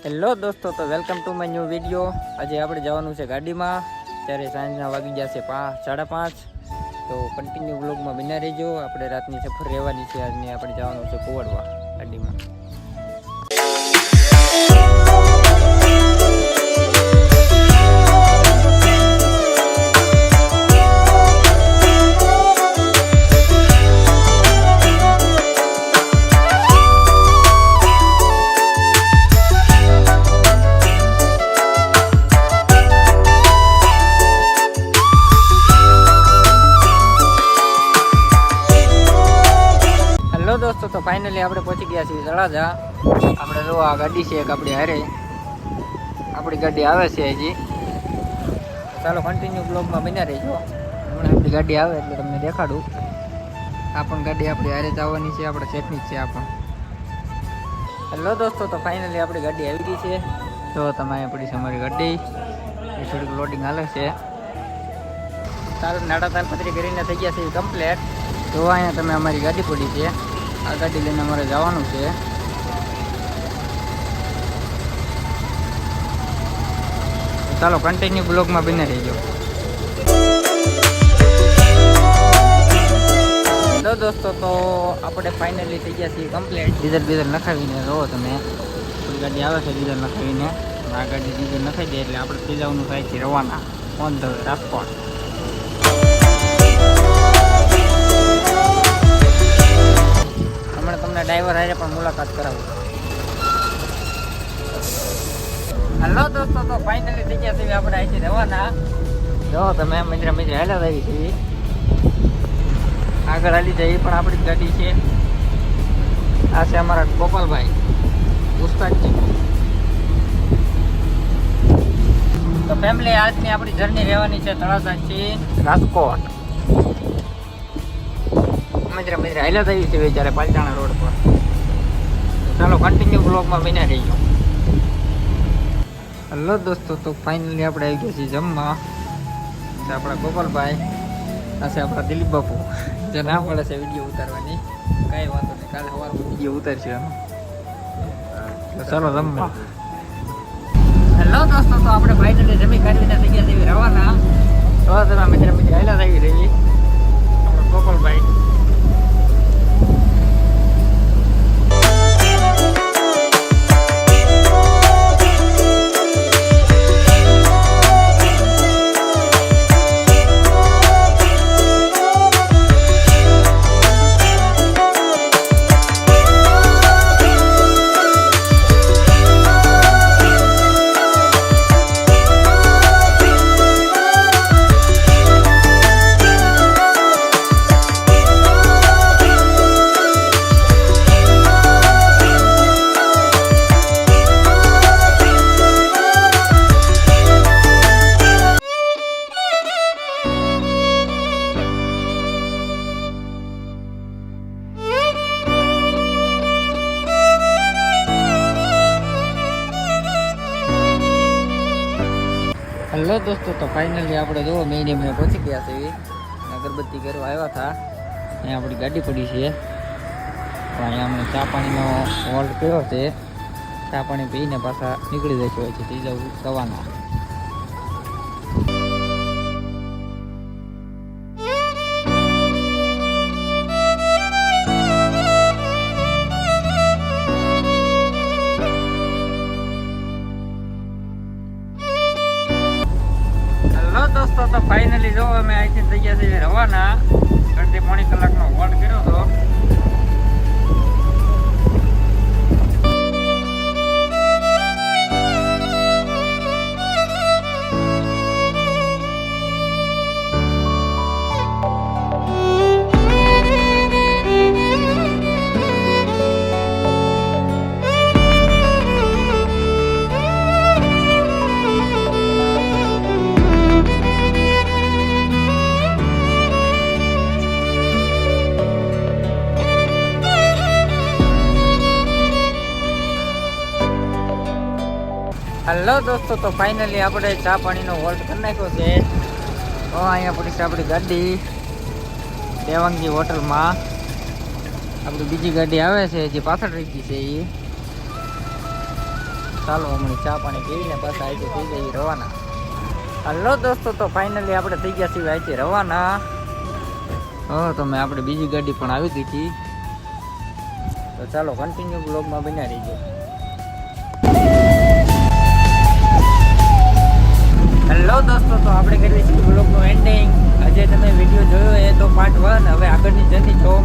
Hello દોસ્તો, તો welcome to my new video. આજે આપણે જવાનું છે ગાડીમાં, ત્યારે સાંજના વાગી ગયા છે 5:30। તો કન્ટિન્યુ બ્લોગમાં બન્યા રહેજો। આપણે રાતની સફર રહેવાની છે આજની। આપણે જવાનું છે કુવાડવા ગાડીમાં। હેલો દોસ્તો, તો ફાઇનલી આપણે પહોંચી ગયા છીએ તળાજા। આપણે જો આ ગાડી છે એક આપણી હારે, આપણી ગાડી આવે છે હજી। ચાલો કન્ટિન્યુ બ્લોગમાં બન્યા રહેજો। હમણાં આપણી ગાડી આવે એટલે તમને દેખાડું। આ પણ ગાડી આપણી હારે જવાની છે, આપણે સેટની જ છે આ પણ। હેલો દોસ્તો, તો ફાઇનલી આપણી ગાડી આવી ગઈ છે। તો તમે અહીંયા પડી છે અમારી ગાડી, એ થોડીક લોડિંગ હાલે છે। ચાલો નાડા તાલપત્રી કરીને થઈ ગયા છે એ કમ્પ્લેટ। તો અહીંયા તમે અમારી ગાડી પડી છે, આ ગાડી લઈને અમારે જવાનું છે। ચાલો કન્ટિન્યુ બ્લોગમાં બને રહીજો। તો દોસ્તો, તો આપણે ફાઇનલી થઈ ગયા છીએ કમ્પ્લીટ। ડીઝલ નખાવીને રહો તમે, આપણી ગાડી આવે છે ડીઝલ નખાવીને। આ ગાડી ડીઝલ નખાઈ દે એટલે આપણે થઈ જવાનું થાય છે રવાના ઓન ધ રાજકોટ। હમણાં તમને ડ્રાઈવર હારે પણ મુલાકાત કરાવું। હેલો દોસ્તો, તો ફાઇનલી થઈ ગયા છે આપણે અહીંથી રવાના। જો તમે મિત્ર હાલ્યા આવી છે, આગળ હાલી જાય એ પણ આપણી ગાડી છે। આ છે અમારા ગોપાલભાઈ ઉસ્તાદજી। તો ફેમિલી, આજની આપણી જર્ની રહેવાની છે તળાજાથી રાજકોટ। મિત્ર હાલ્યા આવી છે વિચારે પાલટાણા રોડ પર। ચાલો કન્ટિન્યુ બ્લોગમાં બન્યા રહીજો। હેલો દોસ્તો, તો ફાઇનલી આપણે આવી ગયા છીએ જમવા। આપણા ગોપાલભાઈ, આ છે આપણા દિલીપ બાપુ, જે ના પડે છે વિડીયો ઉતારવાની, કાંઈ વાંધો નહીં, કાલે સવારમાં વિડીયો ઉતારશે એનો। ચાલો જમવા। હેલો દોસ્તો, તો આપણે ફાઇનલી જમી કાઢીને થઈ ગયા છીએ રવાના। તો તમે મિત્ર હાલ્યા આવી રહી આપણા ગોપાલભાઈ। હેલો દોસ્તો, તો ફાઇનલી આપણે જો મેં પહોંચી ગયા છે। અગરબત્તી કરવા આવ્યા હતા, અહીંયા આપણી ગાડી પડી છે। અહીંયા અમને ચા પાણીનો હોલ્ડ કર્યો છે, ચા પાણી પીને પાછા નીકળી જશે હોય છે થઈ જવું રવાના। દોસ્તો, તો ફાઇનલી જો અમે અહીંથી થઈ ગયા છીએ રવાના। અડધી પોણી કલાકનો હોલ્ડ કર્યો હતો। હેલો દોસ્તો, તો ફાઇનલી આપણે ચા પાણીનો હોલ્ડ કરી નાખ્યો છે। તો અહીંયા પડી છે આપણી ગાડી દેવાંગજી હોટલમાં। આપણી બીજી ગાડી આવે છે જે પાછળ રહી ગઈ છે એ। ચાલો હમણાં ચા પાણી પીને પાછા આજે થઈ જઈએ રવાના. હલો દોસ્તો, તો ફાઇનલી આપણે થઈ ગયા છીએ આજે રવાના. તમે આપણે બીજી ગાડી પણ આવી ગઈ હતી. તો ચાલો કન્ટિન્યુ બ્લોગમાં બન્યા રહીજો. હેલો દોસ્તો, તો આપણે કરીએ છીએ બ્લોગનું એન્ડિંગ. આજે તમે વિડીયો જોયો એ તો પાર્ટ 1. હવે આગળની જર્ની જો